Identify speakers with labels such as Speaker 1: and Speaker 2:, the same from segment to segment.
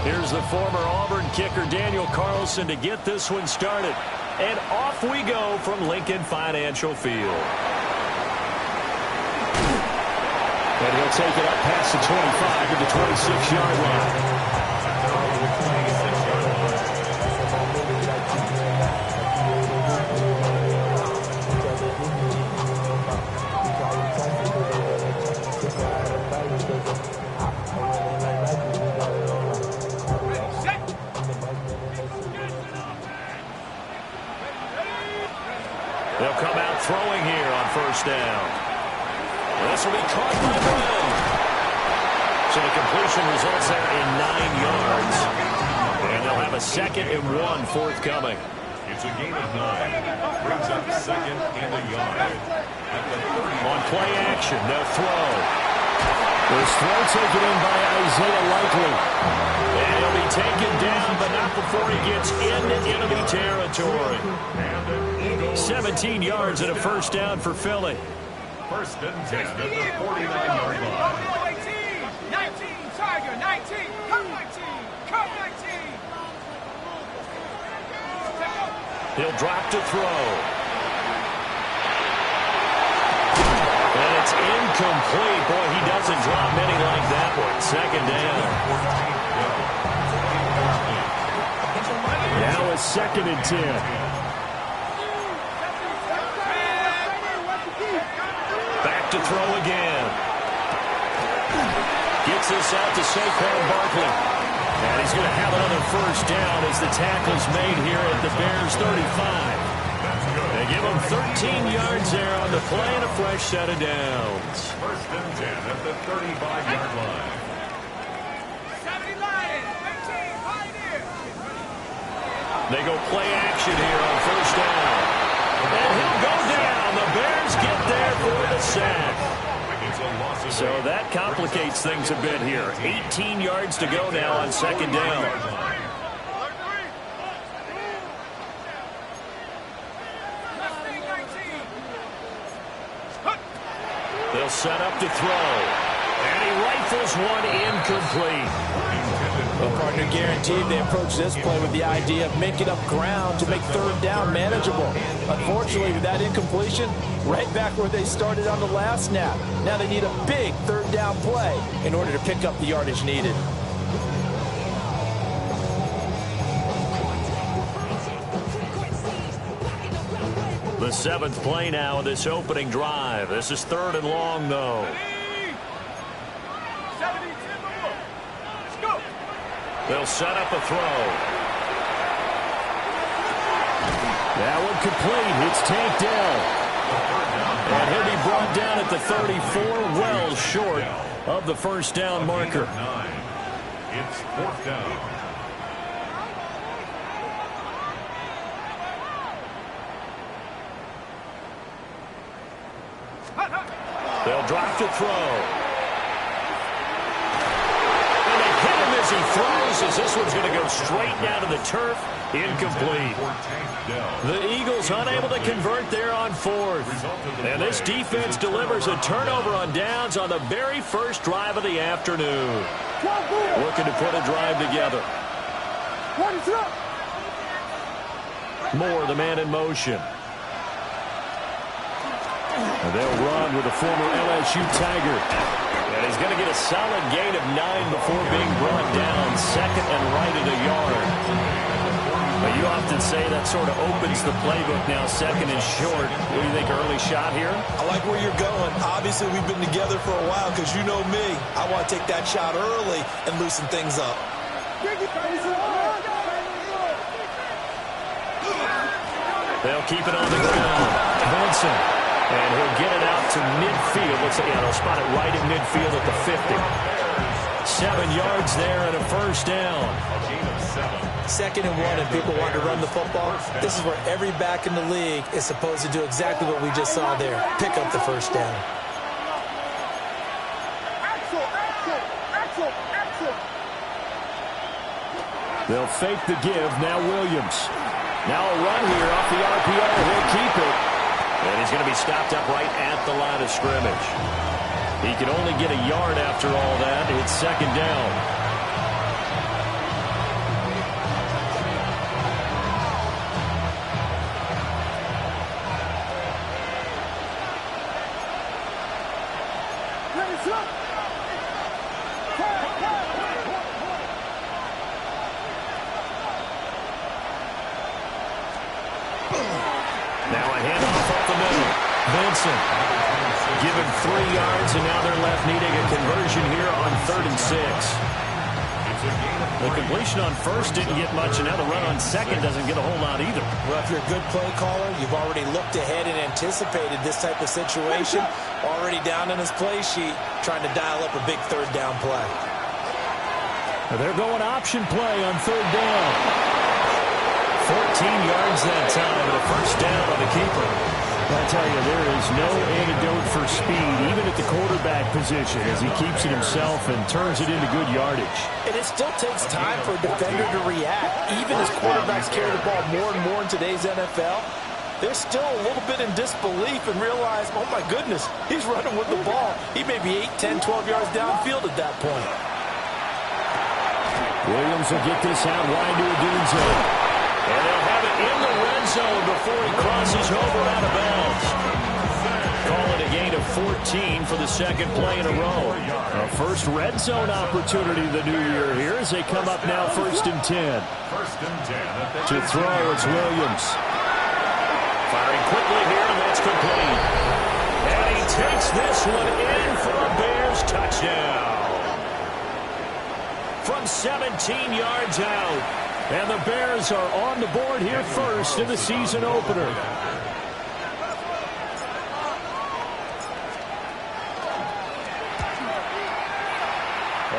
Speaker 1: Here's the former Auburn kicker Daniel Carlson to get this one started. And off we go from Lincoln Financial Field. And he'll take it up past the 25 to the 26-yard line. They'll come out throwing here on first down. This will be caught by Brown. So the completion results there in 9 yards. And they'll have a 2nd and 1 forthcoming.
Speaker 2: It's a gain of 9. Brings up 2nd and a yard. At the 30.
Speaker 1: On play action, they'll throw. This throw taken in by Isaiah Likely. And he'll be taken down, but not before he gets into enemy territory. 17 yards and a first down for Philly.
Speaker 2: First and 10 at the 49-yard line.
Speaker 3: 19, Tiger, 19, come 19, come 19.
Speaker 1: He'll drop to throw. And it's incomplete. Boy, he doesn't drop many like that one. 2nd down. Now a 2nd and 10. Back to throw again. Gets this out to Saquon Barkley. And he's going to have another first down as the tackle's made here at the Bears 35. They give him 13 yards there on the play and a fresh set of downs.
Speaker 2: First and 10 at the 35-yard line.
Speaker 3: 70 Lions, 15, Pioneer.
Speaker 1: They go play action here on first down. And he'll go down. The Bears get there for the sack. So that complicates things a bit here. 18 yards to go now on 2nd down. They'll set up to throw. And he rifles one incomplete.
Speaker 4: Well, partner, guaranteed they approach this play with the idea of making up ground to make 3rd down manageable. Unfortunately, with that incompletion, right back where they started on the last snap. Now they need a big 3rd down play in order to pick up the yardage needed.
Speaker 1: The 7th play now of this opening drive. This is 3rd and long, though. They'll set up a throw. That one complete. It's tanked down. And he'll be brought down at the 34, well short of the first down marker.
Speaker 2: It's 4th down.
Speaker 1: They'll drop to throw. As he throws, as this one's going to go straight down to the turf, incomplete. The Eagles unable to convert there on 4th. And this defense delivers a turnover on downs on the very first drive of the afternoon. Looking to put a drive together. Moore, the man in motion. And they'll run with the former LSU Tiger. And he's going to get a solid gain of 9 before being brought down. 2nd and right at a yard. But you often say that sort of opens the playbook now, 2nd and short. What do you think, early shot here?
Speaker 4: I like where you're going. Obviously, we've been together for a while because you know me. I want to take that shot early and loosen things up.
Speaker 1: They'll keep it on the ground. Vincent. And he'll get it out to midfield. Looks like they'll spot it right at midfield at the 50. 7 yards there and a first down.
Speaker 4: 2nd and 1 and people want to run the football. This is where every back in the league is supposed to do exactly what we just saw there. Pick up the first down.
Speaker 1: They'll fake the give. Now Williams. Now a run here off the RPO. He'll keep it. And he's going to be stopped up right at the line of scrimmage. He can only get a yard after all that. It's 2nd down. Now a handoff up the middle. Vincent given 3 yards, and now they're left needing a conversion here on 3rd and 6. The completion on first didn't get much, and now the run on second doesn't get a whole lot either.
Speaker 4: Well, if you're a good play caller, you've already looked ahead and anticipated this type of situation. Already down in his play sheet, trying to dial up a big 3rd down play.
Speaker 1: They're going option play on 3rd down. 14 yards that time, and a first down on the keeper. I tell you, there is no antidote for speed, even at the quarterback position, as he keeps it himself and turns it into good yardage.
Speaker 4: And it still takes time for a defender to react. Even as quarterbacks carry the ball more and more in today's NFL, they're still a little bit in disbelief and realize, oh my goodness, he's running with the ball. He may be 8, 10, 12 yards downfield at that point.
Speaker 1: Williams will get this out wide to Odunze. And they'll have it in the red zone before he crosses over out of bounds. Call it a gain of 14 for the second play in a row. A first red zone opportunity of the new year here as they come up now 1st and 10. To throw, it's Williams. Firing quickly here, and that's complete. And he takes this one in for a Bears touchdown. From 17 yards out. And the Bears are on the board here first in the season opener.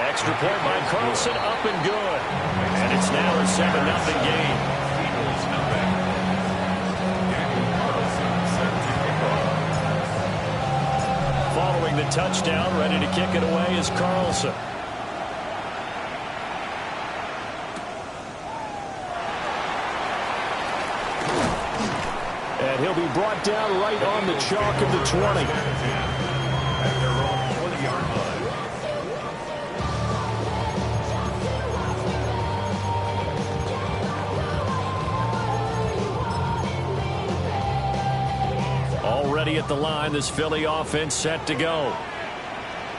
Speaker 1: Extra point by Carlson, up and good. And it's now a 7-0 game. Following the touchdown, ready to kick it away is Carlson. And he'll be brought down right on the chalk of the 20. Already at the line, this Philly offense set to go.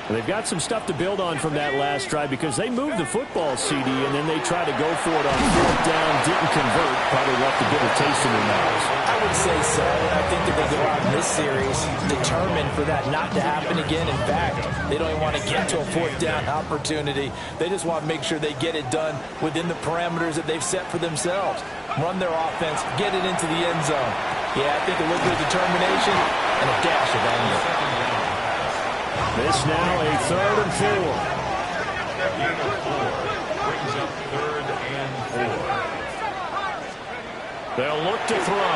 Speaker 1: They've got some stuff to build on from that last drive because they moved the football, CD, and then they tried to go for it on 4th down, didn't convert, probably left a bitter taste in their mouths.
Speaker 4: I would say so. I think that they go out in this series determined for that not to happen again. In fact, they don't even want to get to a 4th down opportunity. They just want to make sure they get it done within the parameters that they've set for themselves. Run their offense, get it into the end zone. Yeah, I think a little bit of determination and a dash of anger.
Speaker 1: This now a 3rd and 4.
Speaker 2: Brings up 3rd and 4.
Speaker 1: They'll look to throw.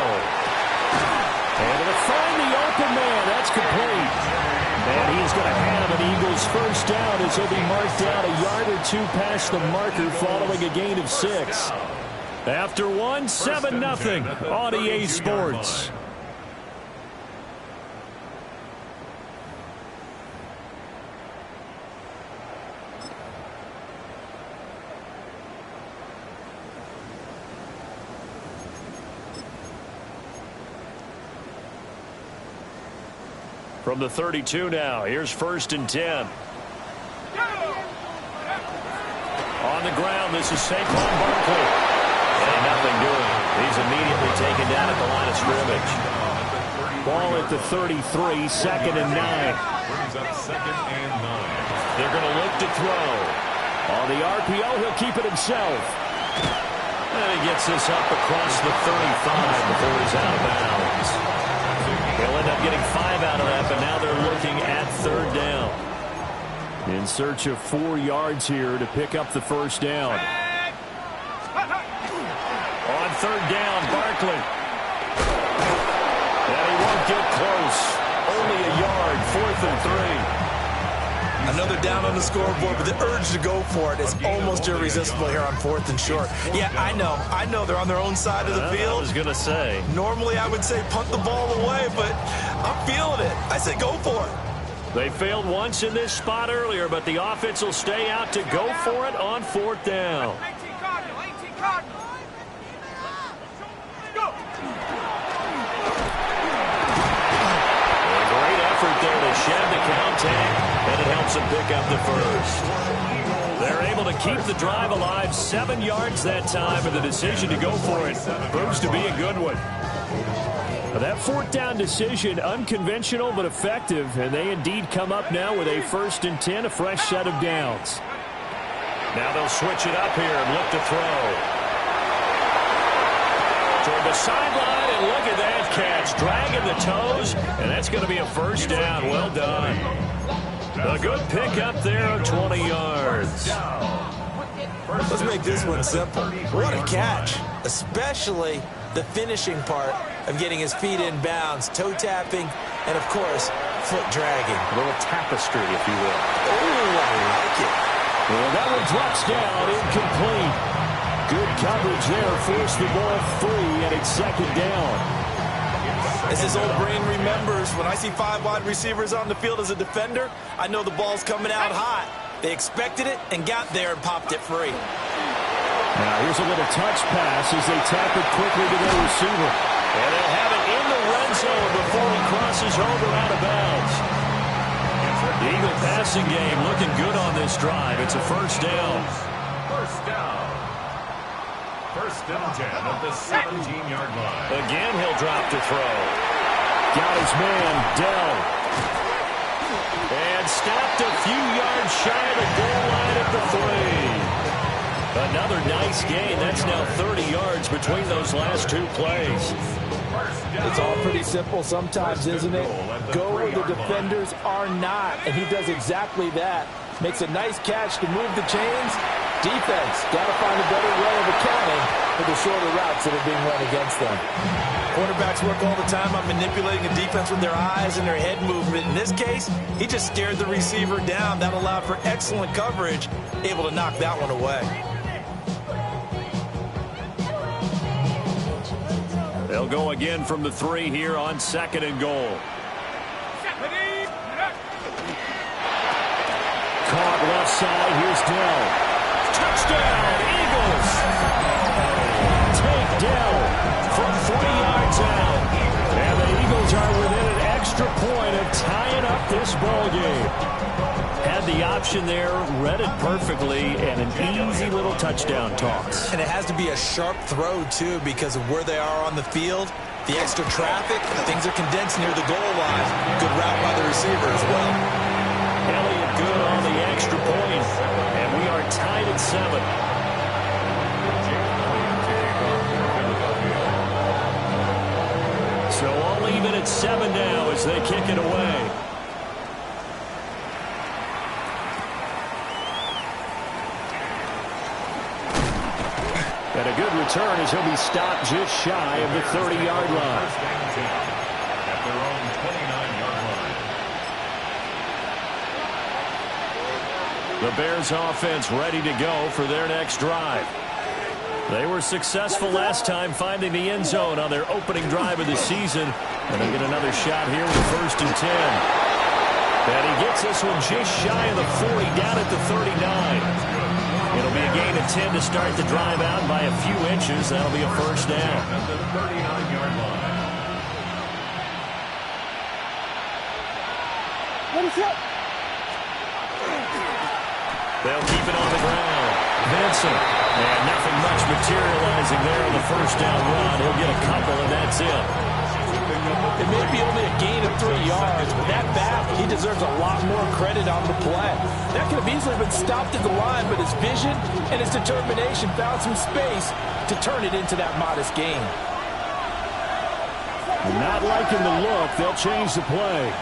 Speaker 1: And it'll find the open man. That's complete. And he's going to have an Eagles first down as he'll be marked down a yard or 2 past the marker following a gain of 6. After one, 7-0 on EA Sports. From the 32 now, here's 1st and 10. On the ground, this is Saquon Barkley. And nothing doing. He's immediately taken down at the line of scrimmage. Ball at the 33, 2nd and 9.
Speaker 2: Brings up 2nd and 9.
Speaker 1: They're going to look to throw. On the RPO, he'll keep it himself. And he gets this up across the 35 before he's out of bounds. They'll end up getting 5 out of that, but now they're looking at 3rd down. In search of 4 yards here to pick up the first down. On 3rd down, Barkley. And he won't get close. Only a yard, 4th and 3.
Speaker 4: Another down on the scoreboard, but the urge to go for it is almost irresistible here on 4th and short. Yeah, I know they're on their own side of the field.
Speaker 1: I was going to say.
Speaker 4: Normally I would say punt the ball away, but I'm feeling it. I say go for it.
Speaker 1: They failed once in this spot earlier, but the offense will stay out to go for it on 4th down.
Speaker 3: 18 Cardinal, 18 Cardinal. Go.
Speaker 1: A great effort there to shed the count tag, and it helps Wilson pick up the first. They're able to keep the drive alive, 7 yards that time, and the decision to go for it proves to be a good one. That fourth down decision, unconventional but effective, and they indeed come up now with a 1st and 10, a fresh set of downs. Now they'll switch it up here and look to throw. Toward the sideline, and look at that catch. Dragging the toes, and that's going to be a 1st down. Well done. A good pickup there of 20 yards.
Speaker 4: Let's make this one simple. What a catch, especially the finishing part of getting his feet in bounds, toe tapping, and, of course, foot dragging.
Speaker 1: A little tapestry, if you will.
Speaker 4: Oh, I like it.
Speaker 1: Well, that one drops down, incomplete. Good coverage there, forced the ball free, and it's 2nd down.
Speaker 4: As his old brain remembers, when I see 5 wide receivers on the field as a defender, I know the ball's coming out hot. They expected it and got there and popped it free.
Speaker 1: Now here's a little touch pass as they tap it quickly to their receiver. And they'll have it in the red zone before he crosses over out of bounds. The Eagle passing game looking good on this drive. It's a 1st down.
Speaker 2: 1st down. 1st and 10 at the 17-yard line.
Speaker 1: Again, he'll drop to throw. Got his man, Dell. And stopped a few yards shy of the goal line at the 3. Another nice gain. That's now 30 yards between those last 2 plays.
Speaker 4: It's all pretty simple sometimes, isn't it? Go where the defenders are not, and he does exactly that. Makes a nice catch to move the chains. Defense got to find a better way of accounting for the shorter routes that are being run against them. Quarterbacks work all the time on manipulating a defense with their eyes and their head movement. In this case, he just stared the receiver down. That allowed for excellent coverage, able to knock that one away.
Speaker 1: They'll go again from the 3 here on 2nd and goal. Caught left side. Here's Dell. Touchdown, Eagles. Take Dell from 3 yards out. And the Eagles are within an extra point of tying up this ball game. Had the option there, read it perfectly, and an easy little touchdown toss.
Speaker 4: And it has to be a sharp throw, too, because of where they are on the field. The extra traffic, things are condensed near the goal line. Good route by the receiver as well.
Speaker 1: Elliott good on the extra point, and we are tied at 7. So all even at 7 now as they kick it away. And a good return as he'll be stopped just shy of the 30-yard line.
Speaker 2: At their own 29-yard line.
Speaker 1: The Bears offense ready to go for their next drive. They were successful last time finding the end zone on their opening drive of the season. And they get another shot here with 1st and 10. And he gets this one just shy of the 40, down at the 39. It'll be a gain of 10 to start the drive out by a few inches. That'll be a 1st down.
Speaker 2: At the 39-yard line.
Speaker 1: They'll keep it on the ground. Vincent. And nothing much materializing there on the 1st down run. He'll get a couple, and that's it.
Speaker 4: It may be only a gain of 3 yards, but that back, he deserves a lot more credit on the play. That could have easily been stopped at the line, but his vision and his determination found some space to turn it into that modest gain.
Speaker 1: Not liking the look. They'll change the play.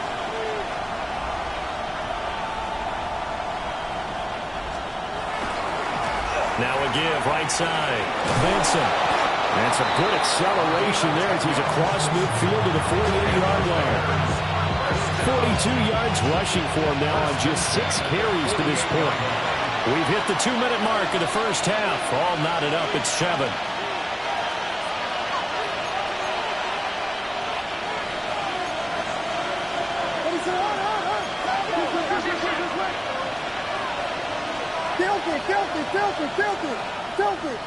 Speaker 1: Now a give, right side. Vincent. And some good acceleration there as he's across midfield to the 48-yard line. 42 yards rushing for him now on just 6 carries to this point. We've hit the 2-minute mark in the first half. All knotted up at 7.
Speaker 5: Filthy.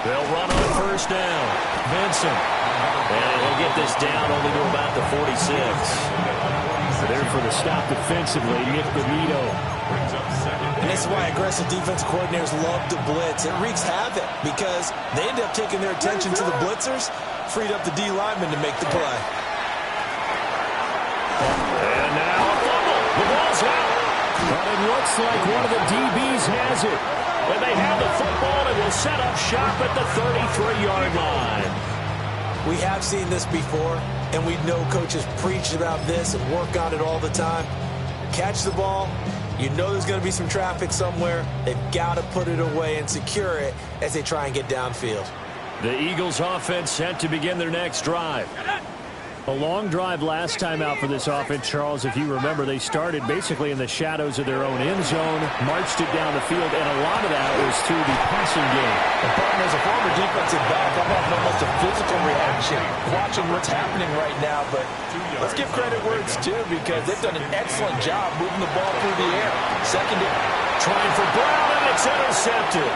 Speaker 1: They'll run on 1st down. Vincent. And he'll get this down only to about the 46. Their for the stop defensively, Nick Bonito.
Speaker 4: And this is why aggressive defense coordinators love to blitz. It wreaks havoc because they end up taking their attention to the blitzers, freed up the D lineman to make the play.
Speaker 1: And now a fumble. The ball's out. But it looks like one of the DBs has it. And they have the football and will set up shop at the 33-yard line.
Speaker 4: We have seen this before, and we know coaches preach about this and work on it all the time. Catch the ball. You know there's going to be some traffic somewhere. They've got to put it away and secure it as they try and get downfield.
Speaker 1: The Eagles offense set to begin their next drive. A long drive last time out for this offense, Charles. If you remember, they started basically in the shadows of their own end zone, marched it down the field, and a lot of that was through the passing game.
Speaker 4: And partner, as a former defensive back, I'm having almost a physical reaction watching what's happening right now. But let's give credit where it's due because they've done an excellent job moving the ball through the air. Second down.
Speaker 1: Trying for Brown, and it's intercepted.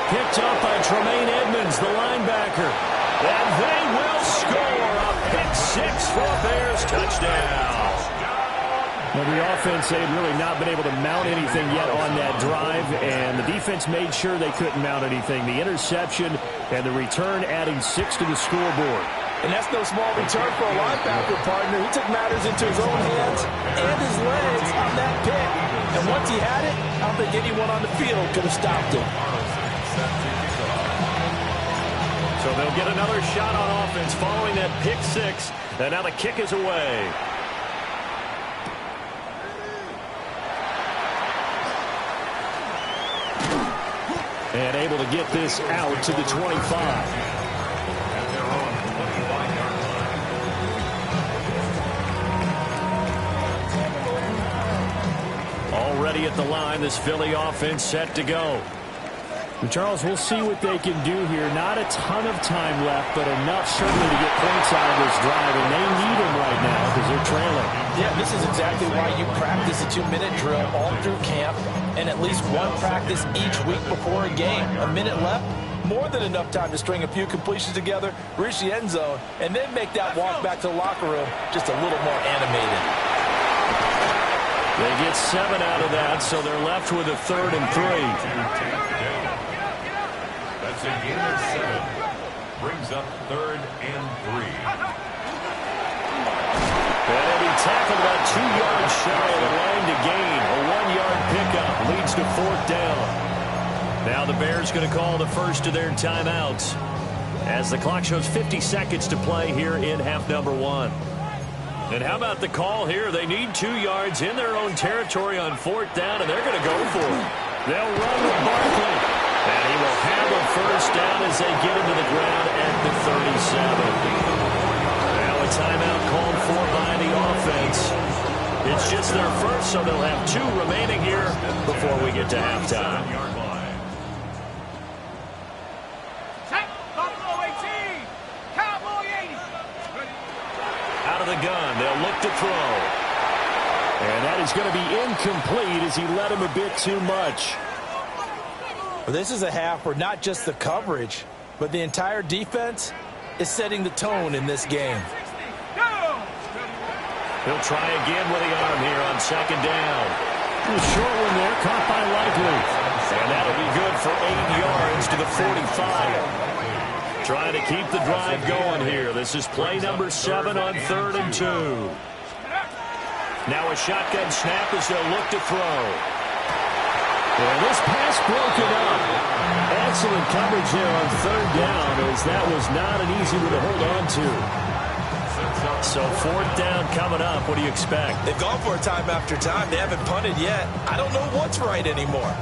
Speaker 1: Picked up by Tremaine Edmonds, the linebacker. And they will score a pick six for a Bears touchdown. Well, the offense, they've really not been able to mount anything yet on that drive, and the defense made sure they couldn't mount anything. The interception and the return adding 6 to the scoreboard.
Speaker 4: And that's no small return for a linebacker, partner. He took matters into his own hands and his legs on that pick. And once he had it, I don't think anyone on the field could have stopped him.
Speaker 1: So they'll get another shot on offense following that pick six. And now the kick is away. And able to get this out to the 25. Already at the line, this Philly offense set to go. And Charles, we'll see what they can do here. Not a ton of time left, but enough certainly to get points out of this drive, and they need them right now because they're trailing.
Speaker 4: Yeah, this is exactly why you practice a 2-minute drill all through camp and at least one practice each week before a game. A minute left, more than enough time to string a few completions together, reach the end zone, and then make that walk back to the locker room just a little more animated.
Speaker 1: They get 7 out of that, so they're left with a 3rd and 3.
Speaker 2: That's a gain of 7. Brings up 3rd and 3.
Speaker 1: And he'll be tackled about 2 yards shy of the line to gain. A 1-yard pickup leads to 4th down. Now the Bears going to call the first of their timeouts as the clock shows 50 seconds to play here in half number 1. And how about the call here? They need 2 yards in their own territory on 4th down, and they're going to go for it. They'll run with Barkley. And he will have a first down as they get him to the ground at the 37. Now a timeout called for by the offense. It's just their first, so they'll have 2 remaining here before we get to halftime.
Speaker 3: Set, Buffalo 18, Cowboy 80.
Speaker 1: Out of the gun, they'll look to throw. And that is going to be incomplete as he led him a bit too much.
Speaker 4: Well, this is a half where not just the coverage, but the entire defense is setting the tone in this game.
Speaker 1: He'll try again with the arm here on 2nd down. A short one there, caught by Likely. And that'll be good for 8 yards to the 45. Trying to keep the drive going here. This is play number 7 on 3rd and 2. Now a shotgun snap as they'll look to throw. And this pass broken up. Excellent coverage there on 3rd down as that was not an easy one to hold on to. So 4th down coming up. What do you expect?
Speaker 4: They've gone for it time after time. They haven't punted yet. I don't know what's right anymore.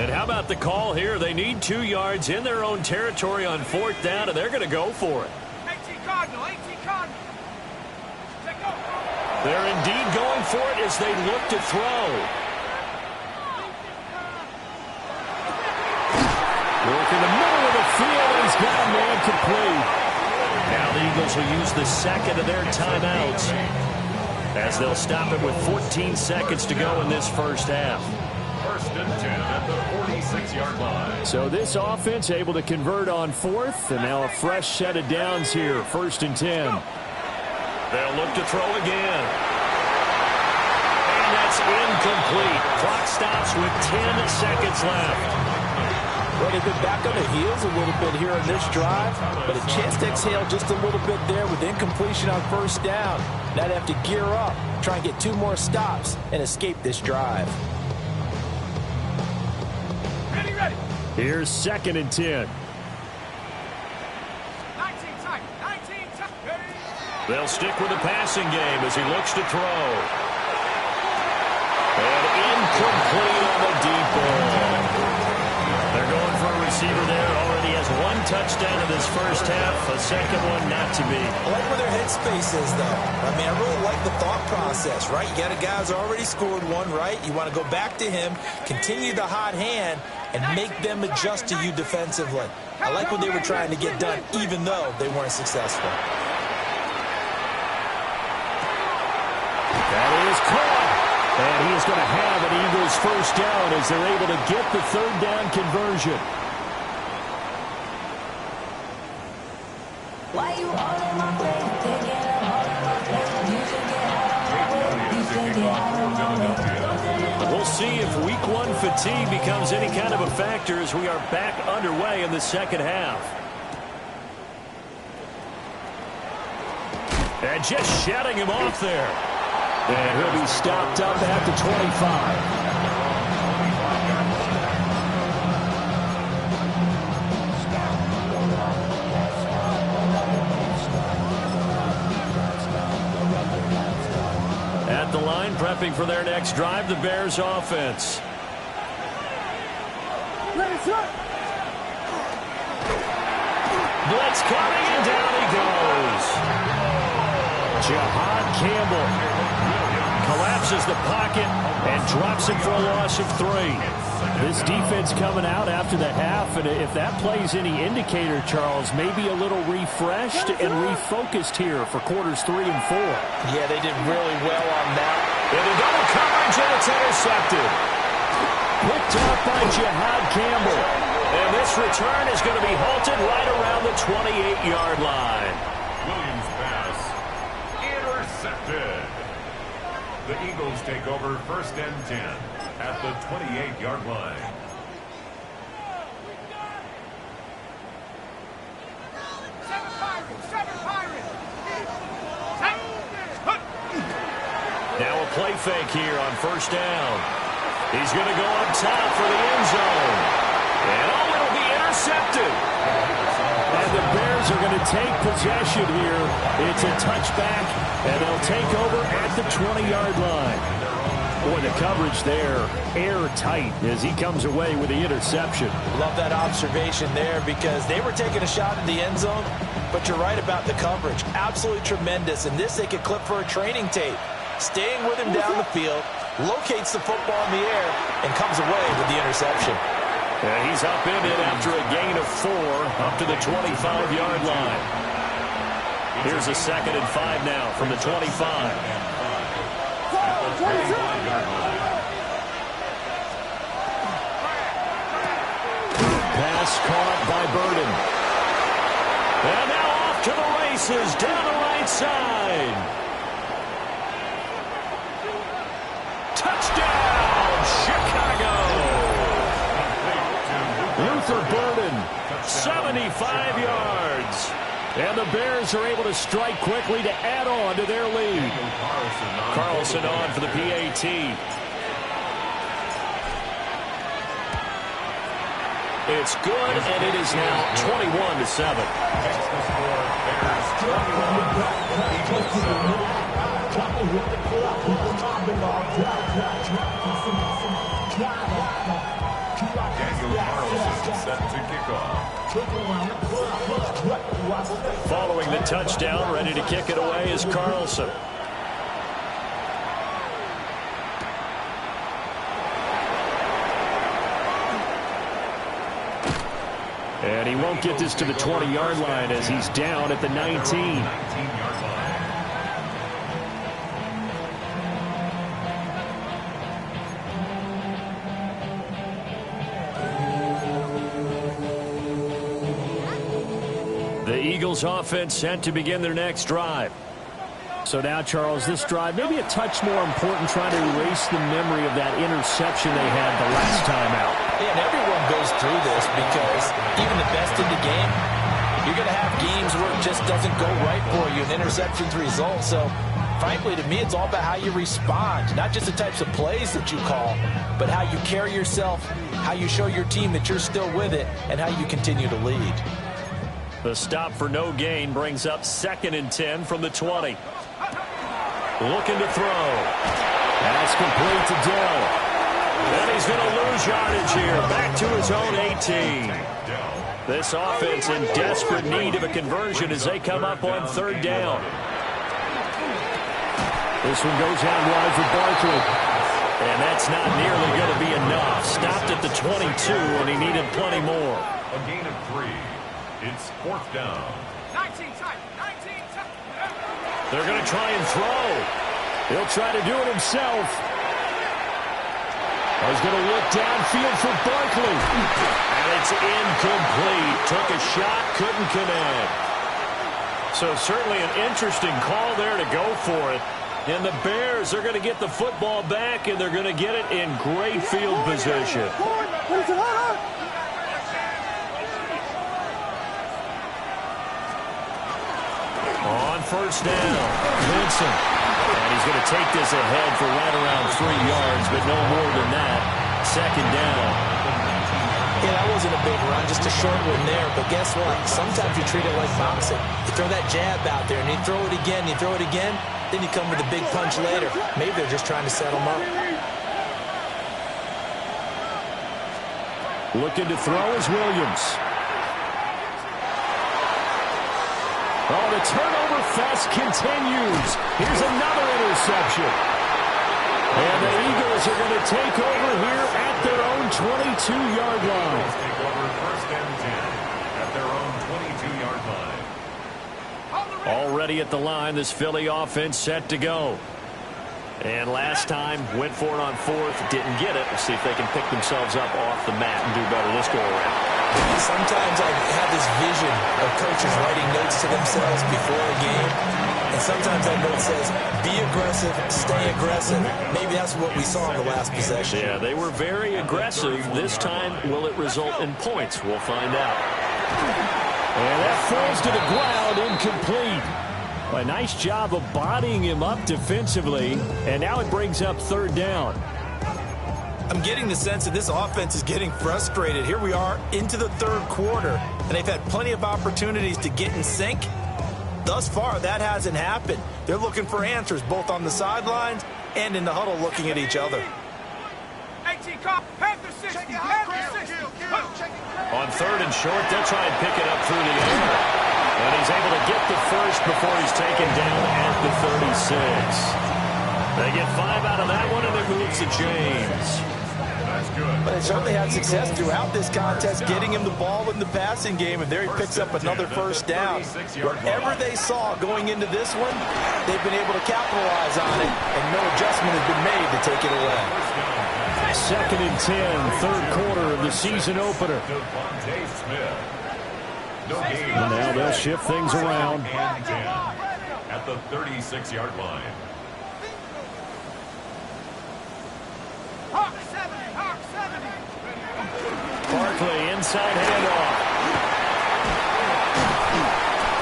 Speaker 1: And how about the call here? They need 2 yards in their own territory on 4th down, and they're going to go for it.
Speaker 3: 18 Cardinal, 18 Cardinal. Let go.
Speaker 1: They're indeed going for it as they look to throw. Work in the middle of the field, and he's got a man complete. Now the Eagles will use the 2nd of their timeouts as they'll stop it with 14 seconds to go in this first half.
Speaker 2: 1st and 10 at the 46-yard line.
Speaker 1: So this offense able to convert on 4th, and now a fresh set of downs here, 1st and 10. They'll look to throw again. And that's incomplete. Clock stops with 10 seconds left.
Speaker 4: Well, they've been back on the heels a little bit here on this drive, but a chance to exhale just a little bit there with incompletion on first down. Now they have to gear up, try and get 2 more stops, and escape this drive.
Speaker 3: Ready.
Speaker 1: Here's 2nd and 10.
Speaker 3: 19 Tiger. 19 Tiger.
Speaker 1: They'll stick with the passing game as he looks to throw. And incomplete on the deep ball. They're going for a receiver there. Already has 1 touchdown in this first half. A second one not to be.
Speaker 4: I like where their headspace is, though. I mean, I really like the thought process, right? You got a guy who's already scored 1, right? You want to go back to him, continue the hot hand, and make them adjust to you defensively. I like what they were trying to get done, even though they weren't successful.
Speaker 1: That is caught. And he is going to have an Eagles first down as they're able to get the 3rd down conversion.
Speaker 5: Why you all in my face? Taking it all in my face. You should get out of my way.
Speaker 1: We'll see if week 1 fatigue becomes any kind of a factor as we are back underway in the second half. And just shutting him off there. And he'll be stopped up at the 25. At the line, prepping for their next drive, the Bears offense. Blitz coming, and down he goes. Jahad Campbell collapses the pocket and drops him for a loss of 3. This defense coming out after the half, and if that plays any indicator, Charles, maybe a little refreshed and refocused here for quarters 3 and 4.
Speaker 4: Yeah, they did really well on that.
Speaker 1: In a double coverage, and it's intercepted. Picked up by Jahad Campbell. And this return is going to be halted right around the 28-yard line.
Speaker 2: Williams pass intercepted. The Eagles take over 1st and 10 at the 28-yard line.
Speaker 1: Now a play fake here on 1st down. He's going to go up top for the end zone. And it'll be intercepted. And the Bears are going to take possession here. It's a touchback, and they'll take over at the 20-yard line. Boy, the coverage there, airtight as he comes away with the interception.
Speaker 4: Love that observation there because they were taking a shot in the end zone, but you're right about the coverage. Absolutely tremendous. And this they could clip for a training tape. Staying with him down the field, locates the football in the air, and comes away with the interception.
Speaker 1: And he's up in it after a gain of 4 up to the 25-yard line. Here's a 2nd and 5 now from the 25. Pass caught by Burden. And now off to the races down the right side. Touchdown, Chicago! Luther Burden, 75 yards. And the Bears are able to strike quickly to add on to their lead. Carlson on for the PAT. It's good, and it is now 21-7. Following the touchdown, ready to kick it away is Carlson. And he won't get this to the 20-yard line as he's down at the 19. The Eagles offense set to begin their next drive. So now, Charles, this drive maybe a touch more important, trying to erase the memory of that interception they had the last time out.
Speaker 4: Yeah, and everyone goes through this because even the best in the game, you're going to have games where it just doesn't go right for you, and interceptions result. So, frankly, to me, it's all about how you respond, not just the types of plays that you call, but how you carry yourself, how you show your team that you're still with it, and how you continue to lead.
Speaker 1: The stop for no gain brings up 2nd and 10 from the 20. Looking to throw. That's complete to Dell. And he's going to lose yardage here. Back to his own 18. This offense in desperate need of a conversion as they come up on 3rd down. This one goes out wide for Barkley. And that's not nearly going to be enough. Stopped at the 22, and he needed plenty more.
Speaker 2: A gain of 3. It's 4th down.
Speaker 3: 19 tight. 19 tight.
Speaker 1: They're going to try and throw. He'll try to do it himself. He's going to look downfield for Barkley. And it's incomplete. Took a shot, couldn't connect. So certainly an interesting call there to go for it. And the Bears are going to get the football back, and they're going to get it in great field position. On 1st down, Vincent. And he's going to take this ahead for right around 3 yards, but no more than that. 2nd down.
Speaker 4: Yeah, that wasn't a big run, just a short one there. But guess what? Sometimes you treat it like boxing. You throw that jab out there, and you throw it again, you throw it again, then you come with a big punch later. Maybe they're just trying to set them up.
Speaker 1: Looking to throw is Williams. Oh, the turnover fest continues. Here's another interception. And the Eagles are going to take over here at their own 22-yard line.
Speaker 2: Take over 1st and 10 at their own 22-yard line.
Speaker 1: Already at the line, this Philly offense set to go. And last time, went for it on 4th, didn't get it. We'll see if they can pick themselves up off the mat and do better this go-around.
Speaker 4: Sometimes I have this vision of coaches writing notes to themselves before a game. And sometimes that note says, be aggressive, stay aggressive. Maybe that's what we saw in the last possession.
Speaker 1: Yeah, they were very aggressive. This time, will it result in points? We'll find out. And that falls to the ground, incomplete. A nice job of bodying him up defensively. And now it brings up 3rd down.
Speaker 4: I'm getting the sense that this offense is getting frustrated. Here we are into the 3rd quarter, and they've had plenty of opportunities to get in sync. Thus far, that hasn't happened. They're looking for answers both on the sidelines and in the huddle looking at each other.
Speaker 3: 18 cop. Panther 60. Panther 60.
Speaker 1: On 3rd and short, they'll try and pick it up through the air. And he's able to get the first before he's taken down at the 36. They get 5 out of that one, and it moves to James.
Speaker 4: But they certainly had success throughout this contest, getting him the ball in the passing game, and there he picks up another 1st down. Whatever they saw going into this one, they've been able to capitalize on it, and no adjustment has been made to take it away.
Speaker 1: 2nd and 10, 3rd quarter of the season opener. And now they'll shift things around.
Speaker 2: At the 36-yard line.
Speaker 3: Hawk 70. Hawk 70.
Speaker 1: Barkley inside handoff.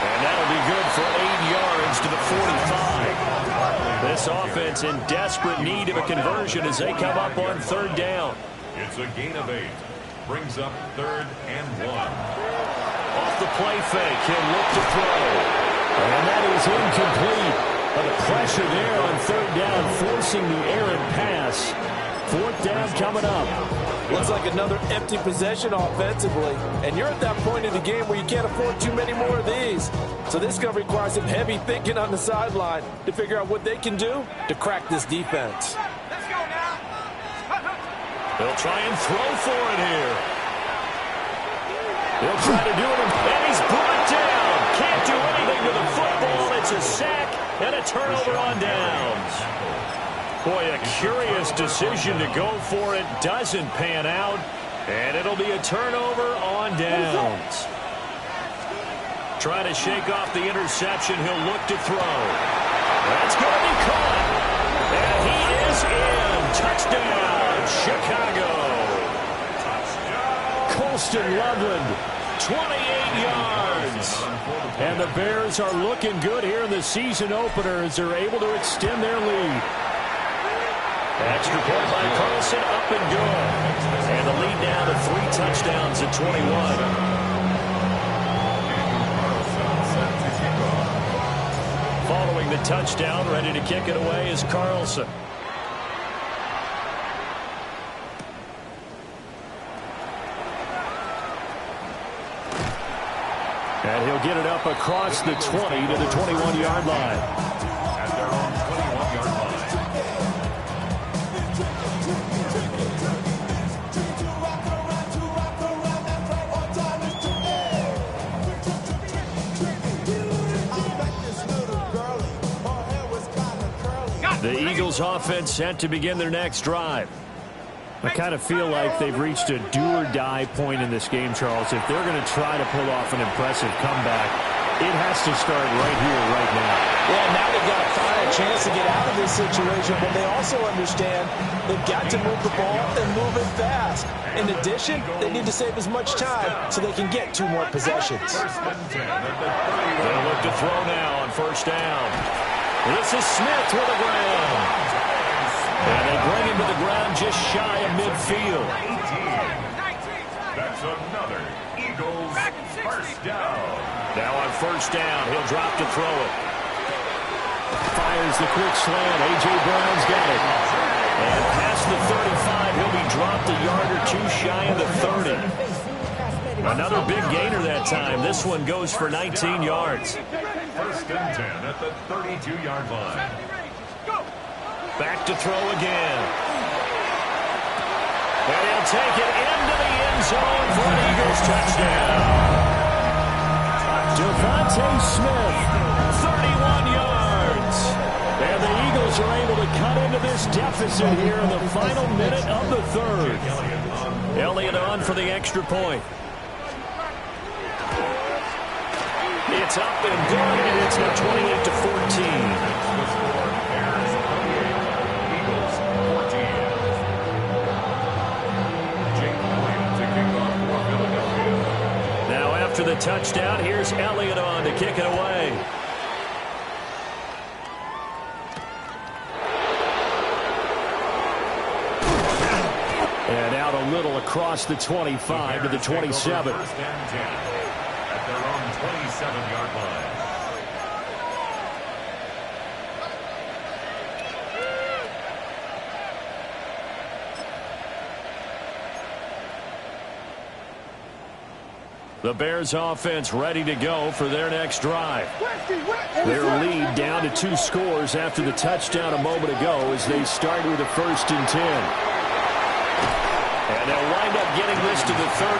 Speaker 1: And that'll be good for 8 yards to the 45. This offense in desperate need of a conversion as they come up on 3rd down.
Speaker 2: It's a gain of 8. Brings up 3rd and 1.
Speaker 1: Off the play fake, he'll look to throw. And that is incomplete. But the pressure there on 3rd down, forcing the errant pass. 4th down coming up.
Speaker 4: Looks like another empty possession offensively. And you're at that point in the game where you can't afford too many more of these. So this is going to require some heavy thinking on the sideline to figure out what they can do to crack this defense.
Speaker 3: Let's go now.
Speaker 1: They'll try and throw for it here. They'll try to do it, and he's brought down. Can't do anything to the football. It's a sack and a turnover on downs. Boy, a curious decision to go for it. Doesn't pan out, and it'll be a turnover on downs. Trying to shake off the interception. He'll look to throw. caught. And he is in. Touchdown, Chicago. Colston Loveland, 28 yards. And the Bears are looking good here in the season opener as they're able to extend their lead. Extra point by Carlson, up and good. And the lead now to 3 touchdowns at 21. Following the touchdown, ready to kick it away is Carlson. And he'll get it up across the 20 to the 21-yard line.
Speaker 2: At their own 21-yard
Speaker 1: line. The Eagles offense set to begin their next drive. I kind of feel like they've reached a do-or-die point in this game, Charles. If they're going to try to pull off an impressive comeback, it has to start right here, right now.
Speaker 4: Yeah, now they've got to find a chance to get out of this situation, but they also understand they've got to move the ball and move it fast. In addition, they need to save as much time so they can get 2 more possessions.
Speaker 1: They'll look to throw now on first down. This is Smith with the ground. And they bring him to the ground just shy of midfield.
Speaker 2: 18. That's another Eagles first down.
Speaker 1: Now on first down, he'll drop to throw it. Fires the quick slant. A.J. Brown's got it. And past the 35, he'll be dropped a yard or 2 shy of the 30. Another big gainer that time. This one goes for 19 yards.
Speaker 2: First and 10 at the 32-yard line.
Speaker 1: Back to throw again. And he'll take it into the end zone for an Eagles touchdown. Devontae Smith, 31 yards. And the Eagles are able to cut into this deficit here in the final minute of the third. Elliott on for the extra point. It's up and good, and it's now 28-14. After the touchdown, here's Elliott on to kick it away. And out a little across the 25 to the 27.
Speaker 2: First and 10 at their own 27-yard line.
Speaker 1: The Bears offense ready to go for their next drive. Their lead down to 2 scores after the touchdown a moment ago as they start with a 1st and 10. And they'll wind up getting this to the 37,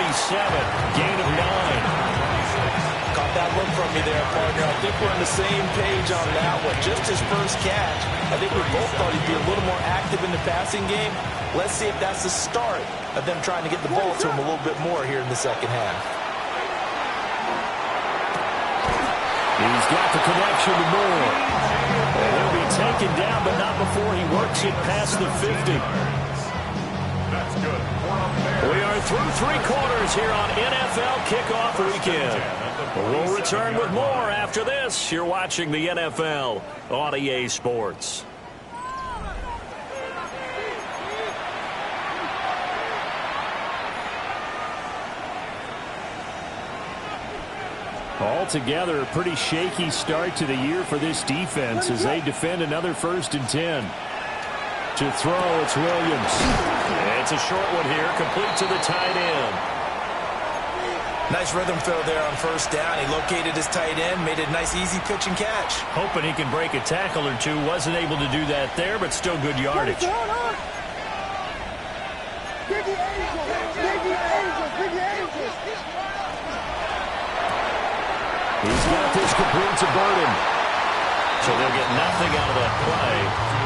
Speaker 1: gain of 9.
Speaker 4: Caught that look from me there, partner. I think we're on the same page on that one. Just his first catch. I think we both thought he'd be a little more active in the passing game. Let's see if that's the start of them trying to get the ball to him a little bit more here in the second half.
Speaker 1: He's got the connection to Moore. And he'll be taken down, but not before he works it past the 50.
Speaker 2: That's good.
Speaker 1: We are through 3 quarters here on NFL Kickoff Weekend. We'll return with more after this. You're watching the NFL on EA Sports. Altogether, a pretty shaky start to the year for this defense as they defend another 1st and 10. To throw, it's Williams. It's a short one here, complete to the tight end.
Speaker 4: Nice rhythm throw there on first down. He located his tight end, made a nice easy pitch and catch.
Speaker 1: Hoping he can break a tackle or 2. Wasn't able to do that there, but still good yardage. He's got this complete to Burden. So they'll get nothing out of that play.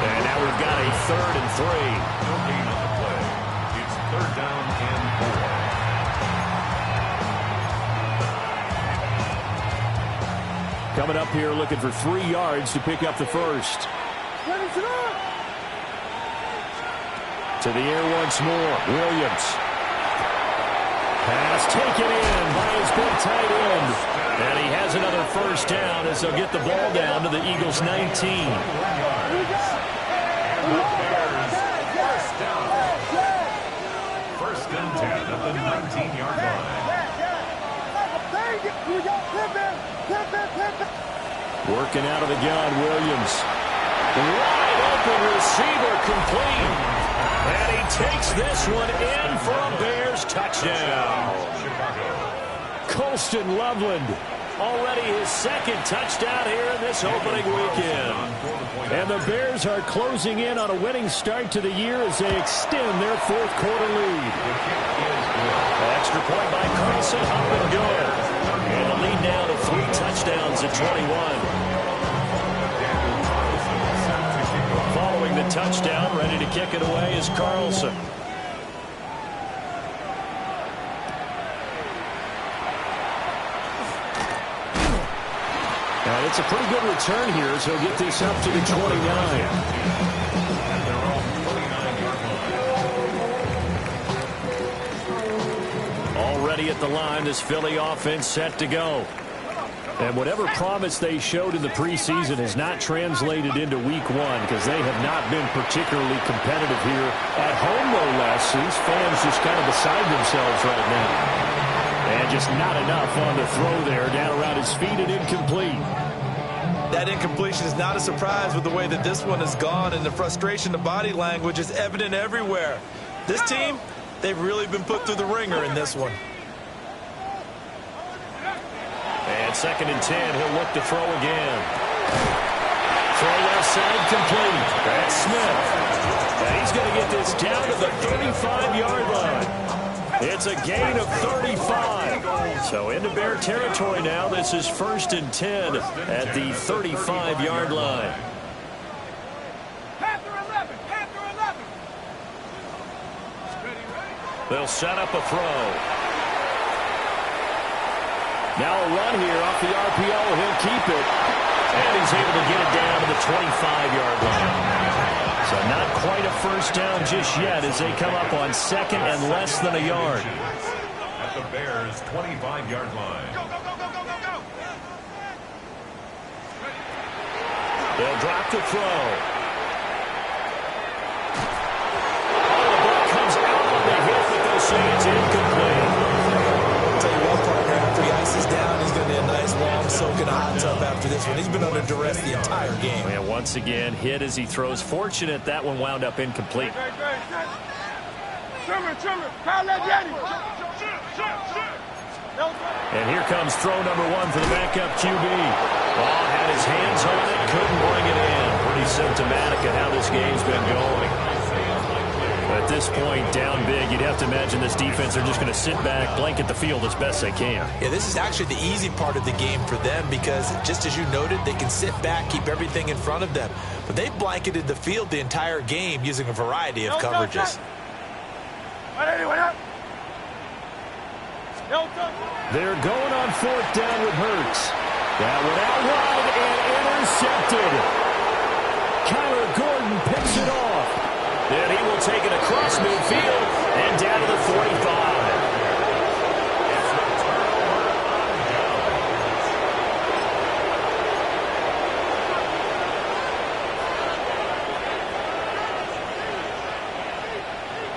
Speaker 1: And now we've got a 3rd and 3.
Speaker 2: No gain on the play. It's 3rd down and 4.
Speaker 1: Coming up here looking for 3 yards to pick up the first. To the air once more. Williams. Pass taken in by his big tight end. And he has another first down as they'll get the ball down to the Eagles' 19.
Speaker 2: First and 10 at the 19-yard line.
Speaker 1: Working out of the gun, Williams. Wide open receiver complete. And he takes this one in for a Bears touchdown. Colston Loveland, already his second touchdown here in this opening weekend. And the Bears are closing in on a winning start to the year as they extend their fourth quarter lead. Extra point by Carlson, up and good. And the lead now to 3 touchdowns at 21. Following the touchdown, ready to kick it away is Carlson. And it's a pretty good return here, so he'll get this up to the 29. Already at the line, this Philly offense set to go. And whatever promise they showed in the preseason has not translated into week one because they have not been particularly competitive here at home, no less. These fans just kind of beside themselves right now. And just not enough on the throw there, down around his feet and incomplete.
Speaker 4: That incompletion is not a surprise with the way that this one has gone, and the frustration, the body language is evident everywhere. This team, they've really been put through the ringer in this one.
Speaker 1: And second and 10, he'll look to throw again. Throw left side complete. That's Smith. And he's going to get this down to the 35-yard line. It's a gain of 35. So into Bear territory now. This is first and 10 at the 35-yard line.
Speaker 3: Panther 11, Panther 11.
Speaker 1: They'll set up a throw. Now a run here off the RPO. He'll keep it. And he's able to get it down to the 25-yard line. So not quite a first down just yet as they come up on second and less than a yard.
Speaker 2: At the Bears' 25-yard line.
Speaker 3: Go, go, go, go, go, go, go.
Speaker 1: They'll drop the throw. Oh, the ball comes out on the hit, but they'll say it's incomplete.
Speaker 4: I'll tell you what, partner, after he ices down, he's going to be a nice, long soak in a hot tub after this one. He's been under duress the entire game.
Speaker 1: And once again, hit as he throws. Fortunate that one wound up incomplete.
Speaker 3: Trimmer, call that Yeti.
Speaker 1: And here comes throw number 1 for the backup QB. Oh, had his hands on it, couldn't bring it in. Pretty symptomatic of how this game's been going. At this point, down big, you'd have to imagine this defense are just going to sit back, blanket the field as best they can.
Speaker 4: Yeah, this is actually the easy part of the game for them because, just as you noted, they can sit back, keep everything in front of them. But they've blanketed the field the entire game using a variety of coverages.
Speaker 1: They're going on fourth down with Hurts. That one out wide and intercepted. Kyler Gordon picks it off. And he will take it across midfield and down to the 45.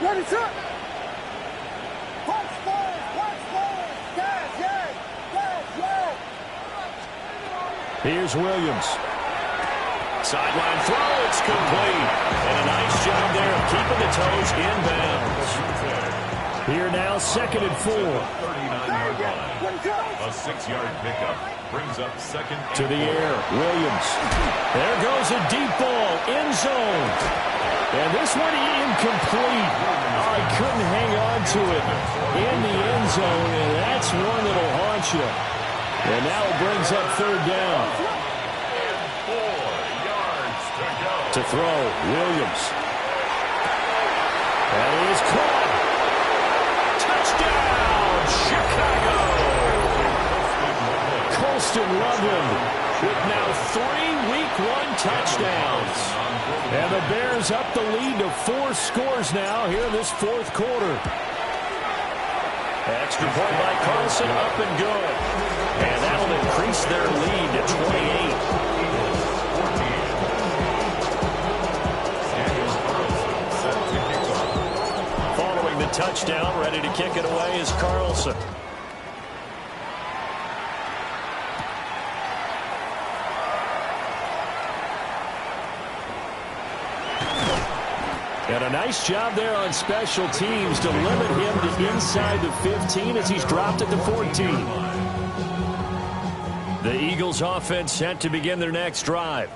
Speaker 3: Ready, set.
Speaker 1: Here's Williams. Sideline throw, it's complete. And a nice job there of keeping the toes in bounds. Here now, second and 4.
Speaker 2: 39-yard line. A 6-yard pickup brings up second.
Speaker 1: To the air, Williams. There goes a deep ball, end zone. And this one incomplete. Oh, he couldn't hang on to it in the end zone, and that's one that'll haunt you. And now it brings up third down.
Speaker 2: 4 yards to go.
Speaker 1: To throw, Williams. That is caught. Touchdown, Chicago. Colston Loveland with now 3 Week 1 touchdowns. And the Bears up the lead to 4 scores now here in this fourth quarter. Extra point by Carlson, up and good. And that'll increase their lead to 28. Following the touchdown, ready to kick it away is Carlson. And a nice job there on special teams to limit him to inside the 15 as he's dropped at the 14. The Eagles offense set to begin their next drive.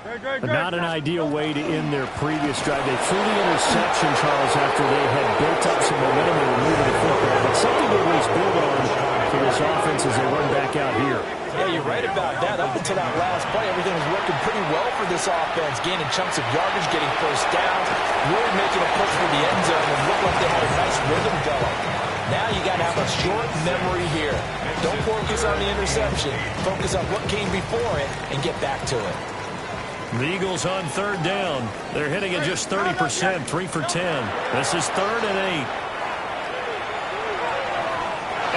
Speaker 1: But not an ideal way to end their previous drive. They threw the interception, Charles, after they had built up some momentum and were moving the football. But something they always build on for this offense as they run back out here.
Speaker 4: Yeah, you're right about that. Up until that last play, everything was working pretty well for this offense. Gaining chunks of yardage, getting first downs, really making a push for the end zone, and looked like they had a nice rhythm going. Now you got to have a short memory here. Don't focus on the interception. Focus on what came before it and get back to it.
Speaker 1: The Eagles on third down. They're hitting at just 30%, 3 for 10. This is 3rd and 8.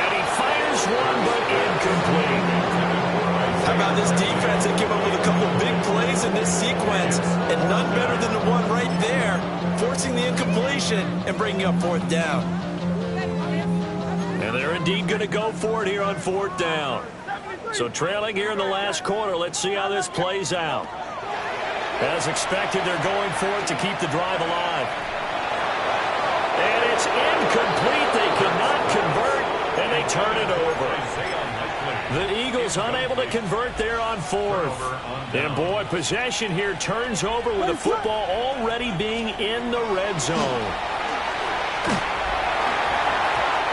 Speaker 1: And he fires one, but incomplete.
Speaker 4: How about this defense? They came up with a couple big plays in this sequence, and none better than the one right there, forcing the incompletion and bringing up 4th down.
Speaker 1: And they're indeed going to go for it here on 4th down. So trailing here in the last quarter, let's see how this plays out. As expected, they're going for it to keep the drive alive. And it's incomplete. They cannot convert, and they turn it over. The Eagles unable to convert there on 4th. And, boy, possession here turns over with the football already being in the red zone.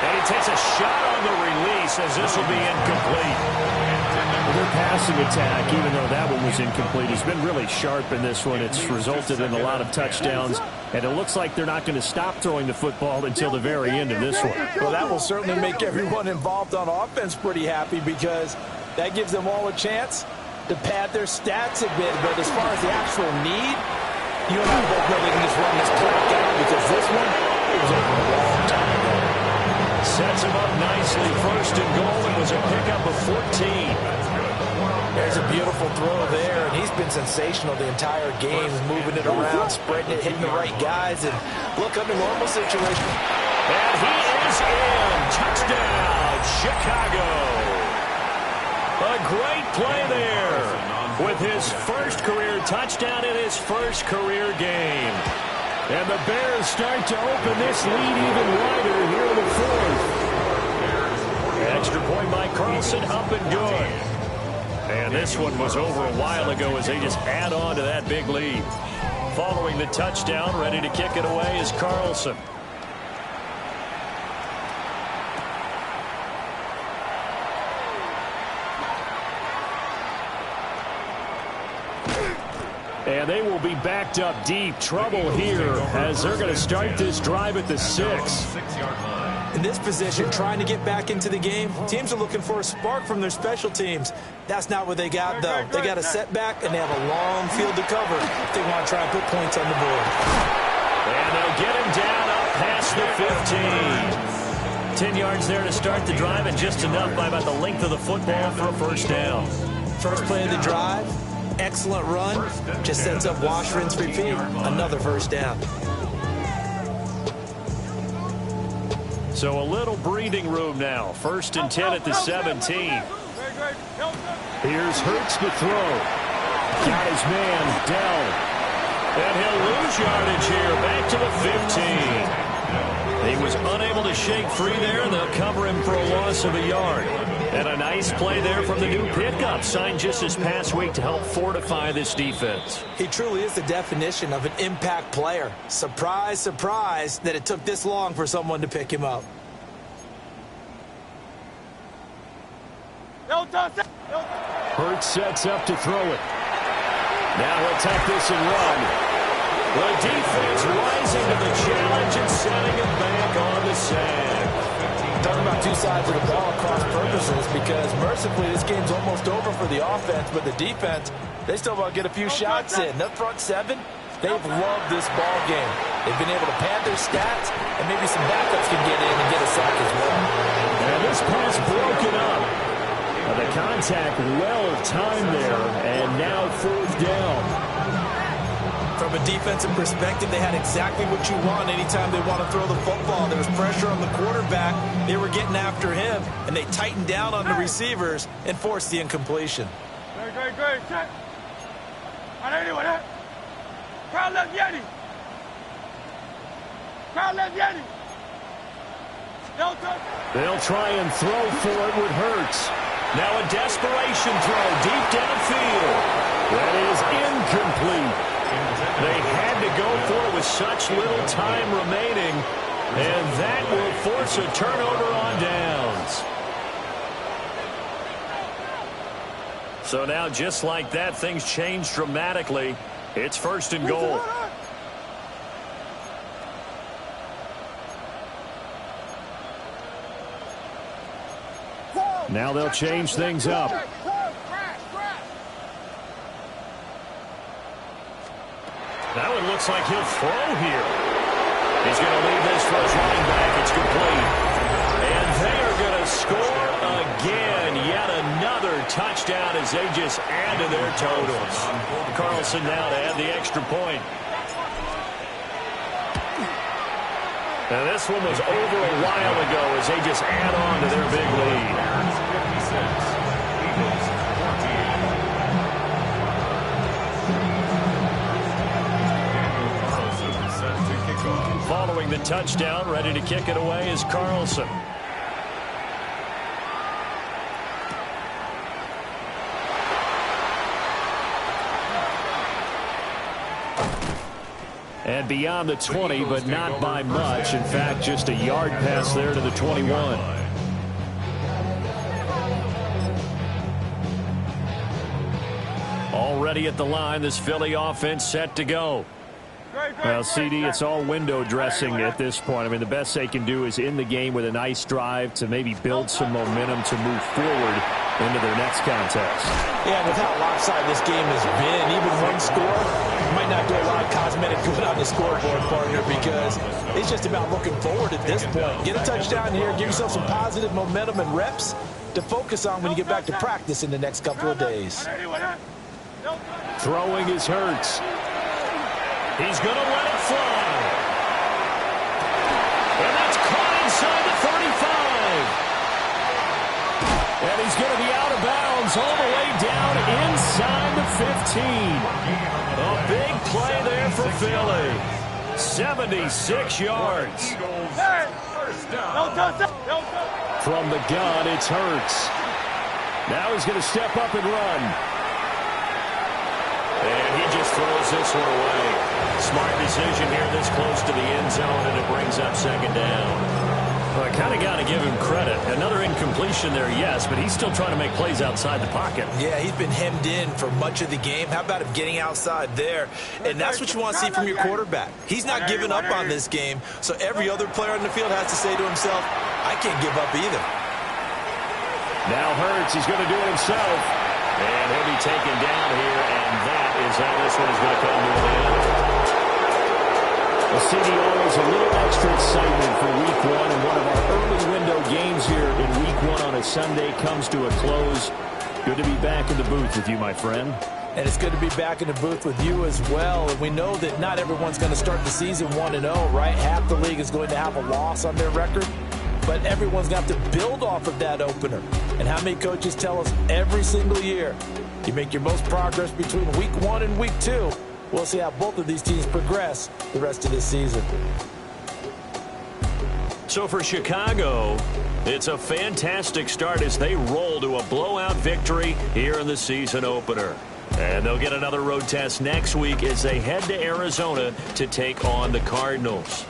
Speaker 1: And he takes a shot on the release as this will be incomplete. Their passing attack, even though that one was incomplete, has been really sharp in this one. It's resulted in a lot of touchdowns, and it looks like they're not going to stop throwing the football until the very end of this one.
Speaker 4: Well, that will certainly make everyone involved on offense pretty happy because that gives them all a chance to pad their stats a bit. But as far as the actual need, you and I both know they can just run this clock out because this one, it was over a long time ago.
Speaker 1: Sets him up nicely. 1st and goal. It was a pickup of 14.
Speaker 4: There's a beautiful throw there, and he's been sensational the entire game, moving it around, spreading it, hitting the right guys, and look, under normal situation.
Speaker 1: And he is in. Touchdown, Chicago. A great play there with his first career touchdown in his first career game. And the Bears start to open this lead even wider here in the 4th. Extra point by Carlson, up and good. And this one was over a while ago as they just add on to that big lead. Following the touchdown, ready to kick it away is Carlson. And they will be backed up deep. Trouble here as they're going to start this drive at the 6.
Speaker 4: In this position, trying to get back into the game, teams are looking for a spark from their special teams. That's not what they got, though. They got a setback, and they have a long field to cover if they want to try and put points on the board.
Speaker 1: And they'll get him down up past the 15. 10 yards there to start the drive, and just enough by about the length of the football for a 1st down.
Speaker 4: First play of the drive, excellent run, just sets up wash, rinse, repeat. Another 1st down.
Speaker 1: So a little breathing room now. 1st and 10 at the 17. Here's Hurts to throw. Got his man, Dell. And he'll lose yardage here. Back to the 15. He was unable to shake free there, and they'll cover him for a loss of a yard. And a nice play there from the new pickup, signed just this past week to help fortify this defense.
Speaker 4: He truly is the definition of an impact player. Surprise, surprise that it took this long for someone to pick him up.
Speaker 1: Hurts sets up to throw it. Now he'll take this and run. The defense rising to the challenge and setting him back on the sack.
Speaker 4: Talk about two sides of the ball across purposes, because mercifully this game's almost over for the offense, but the defense, they still want to get a few shots in. The front seven, they've loved this ball game. They've been able to pad their stats, and maybe some backups can get in and get a sack as well.
Speaker 1: And this pass broken up. The contact well-timed there, and now 4th down.
Speaker 4: From a defensive perspective, they had exactly what you want anytime they want to throw the football. There was pressure on the quarterback. They were getting after him, and they tightened down on the receivers and forced the incompletion.
Speaker 3: Great. Check. Anyway, crowd left Yeti.
Speaker 1: They'll try and throw for it with Hurts. Now a desperation throw deep downfield. That is incomplete. They had to go for it with such little time remaining, and that will force a turnover on downs. So now, just like that, things change dramatically. It's 1st and goal. Now they'll change things up. That one looks like he'll throw here. He's going to leave this for his running back. It's complete. And they are going to score again. Yet another touchdown as they just add to their totals. Carlson now to add the extra point. And this one was over a while ago as they just add on to their big lead. Following the touchdown, ready to kick it away is Carlson. And beyond the 20, but not by much. In fact, just a yard pass there to the 21. Already at the line, this Philly offense set to go. Well, CD, it's all window dressing at this point. I mean, the best they can do is in the game with a nice drive to maybe build some momentum to move forward into their next contest.
Speaker 4: Yeah, with how lopsided this game has been, even one score might not do a lot of cosmetic good on the scoreboard, partner, because it's just about looking forward at this point. Get a touchdown here, give yourself some positive momentum and reps to focus on when you get back to practice in the next couple of days.
Speaker 1: Throwing is Hurts. He's going to let it fly. And that's caught inside the 35. And he's going to be out of bounds all the way down inside the 15. A big play there for Philly. 76 yards. From the gun, it's Hurts. Now he's going to step up and run. And he just throws this one away. Smart decision here this close to the end zone, and it brings up 2nd down. Well, I kind of got to give him credit. Another incompletion there, yes, but he's still trying to make plays outside the pocket.
Speaker 4: Yeah, he's been hemmed in for much of the game. How about him getting outside there? And that's what you want to see from your quarterback. He's not giving up on this game, so every other player on the field has to say to himself, I can't give up either.
Speaker 1: Now Hurts, he's going to do it himself. And he'll be taken down here, and that is how this one is going to come to an end. The city always a little extra excitement for Week 1, and one of our early window games here in Week 1 on a Sunday comes to a close. Good to be back in the booth with you, my friend.
Speaker 4: And it's good to be back in the booth with you as well. And we know that not everyone's going to start the season 1-0, right? Half the league is going to have a loss on their record. But everyone's got to build off of that opener. And how many coaches tell us every single year, you make your most progress between Week 1 and Week 2. We'll see how both of these teams progress the rest of this season.
Speaker 1: So for Chicago, it's a fantastic start as they roll to a blowout victory here in the season opener. And they'll get another road test next week as they head to Arizona to take on the Cardinals.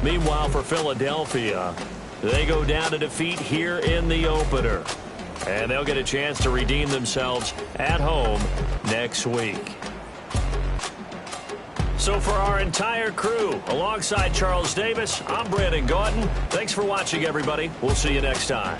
Speaker 1: Meanwhile, for Philadelphia, they go down to defeat here in the opener. And they'll get a chance to redeem themselves at home next week. So for our entire crew, alongside Charles Davis, I'm Brandon Gaudin. Thanks for watching, everybody. We'll see you next time.